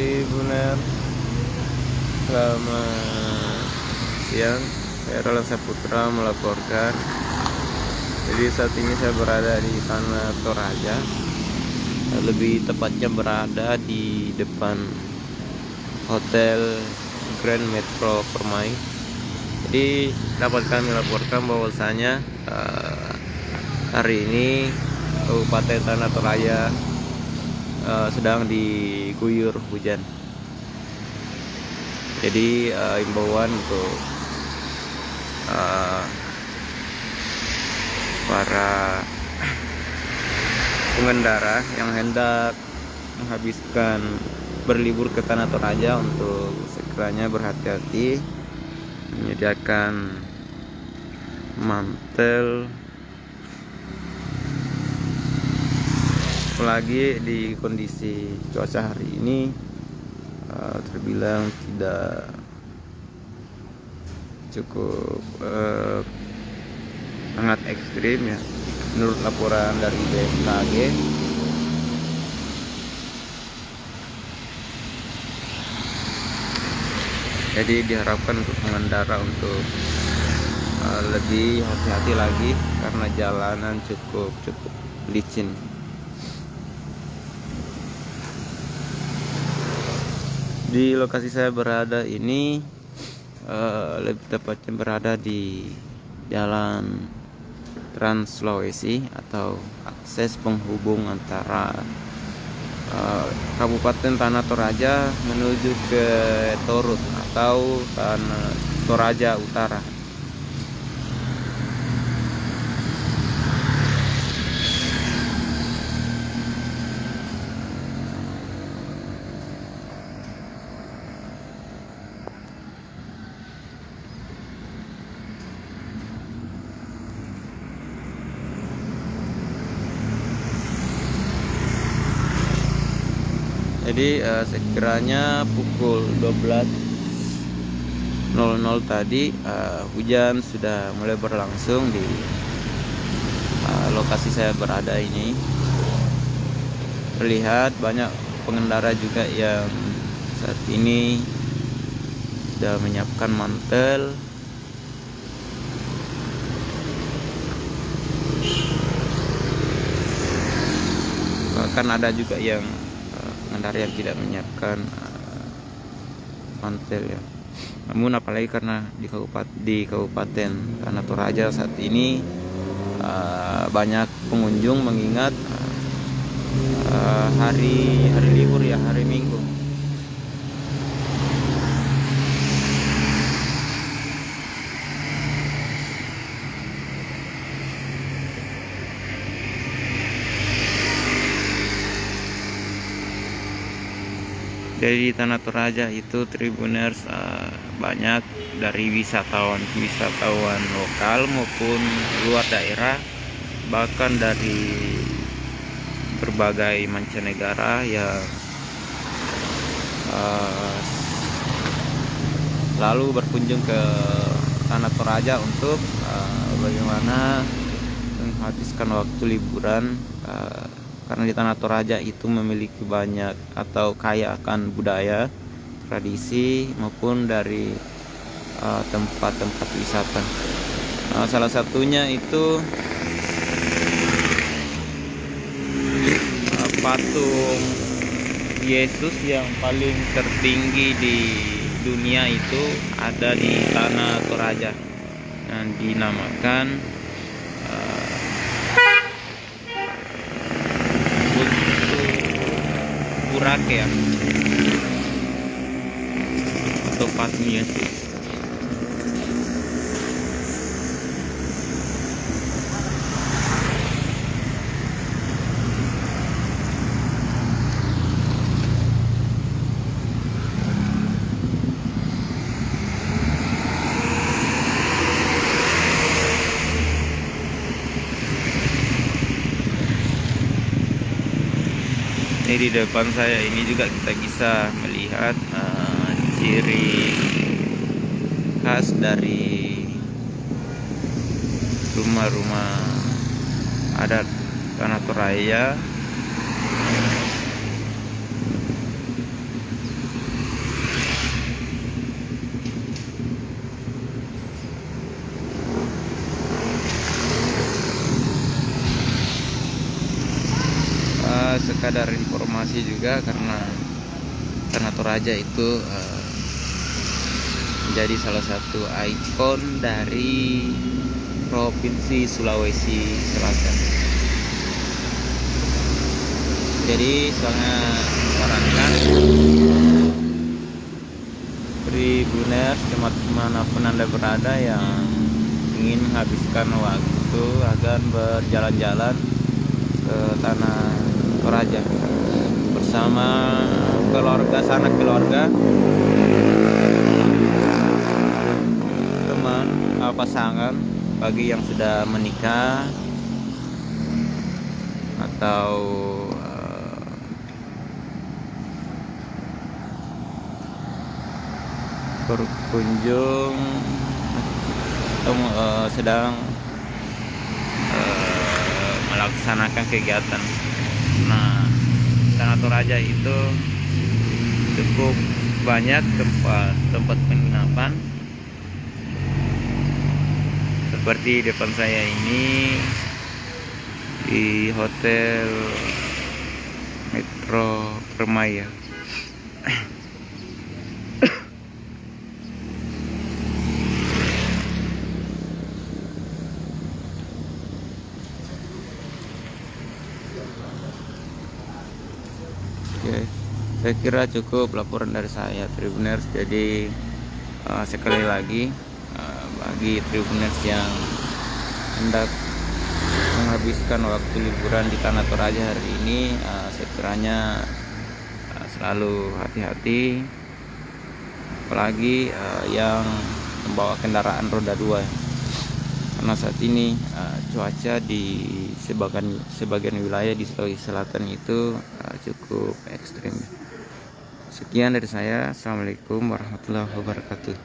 Tribunner, selamat siang. Saya Roland Saputra melaporkan. Jadi saat ini saya berada di Tanah Toraja, lebih tepatnya berada di depan Hotel Grand Metro Permai. Jadi dapat kami laporkan bahwasanya hari ini Kabupaten Tanah Toraja sedang diguyur hujan. Jadi imbauan untuk para pengendara yang hendak menghabiskan berlibur ke Tanah Toraja untuk sekiranya berhati-hati, menyediakan mantel, apalagi di kondisi cuaca hari ini terbilang tidak cukup sangat ekstrim ya, menurut laporan dari BMKG. Jadi diharapkan untuk pengendara untuk lebih hati-hati lagi karena jalanan cukup licin. Di lokasi saya berada ini lebih tepatnya berada di Jalan Trans Sulawesi atau akses penghubung antara Kabupaten Tanah Toraja menuju ke Torut atau Tanah Toraja Utara. Jadi sekiranya pukul 12.00 tadi hujan sudah mulai berlangsung di lokasi saya berada ini. Terlihat banyak pengendara juga yang saat ini sudah menyiapkan mantel. Bahkan ada juga yang pengendara yang tidak menyiapkan mantel ya. Namun apalagi karena di Kabupaten Tanah Toraja saat ini banyak pengunjung mengingat hari libur ya, hari Minggu. Dari Tanah Toraja itu Tribuners banyak dari wisatawan lokal maupun luar daerah, bahkan dari berbagai mancanegara yang lalu berkunjung ke Tanah Toraja untuk bagaimana menghabiskan waktu liburan. Karena di Tanah Toraja itu memiliki banyak atau kaya akan budaya, tradisi maupun dari tempat-tempat wisata. Salah satunya itu patung Yesus yang paling tertinggi di dunia itu ada di Tanah Toraja yang dinamakan Burake ya, atau patung Yesus. Ini di depan saya ini juga kita bisa melihat ciri khas dari rumah-rumah adat Tanah Toraja. sekadar informasi juga, karena Toraja itu menjadi salah satu ikon dari Provinsi Sulawesi Selatan. Jadi sangat sarankan Tribuners dimanapun Anda berada yang ingin menghabiskan waktu agar berjalan-jalan ke Tanah Toraja bersama keluarga, sanak keluarga, teman, pasangan, bagi yang sudah menikah atau berkunjung atau sedang melaksanakan kegiatan. Nah, Tanah Toraja itu cukup banyak tempat penginapan, seperti depan saya ini di Hotel Metro Permai. Oke, saya kira cukup laporan dari saya, Tribuners. Jadi sekali lagi, bagi Tribuners yang hendak menghabiskan waktu liburan di Tanah Toraja hari ini, sekiranya selalu hati-hati, apalagi yang membawa kendaraan roda 2, karena saat ini cuaca di sebagian wilayah di Sulawesi Selatan itu cukup ekstrim. Sekian dari saya. Assalamualaikum warahmatullahi wabarakatuh.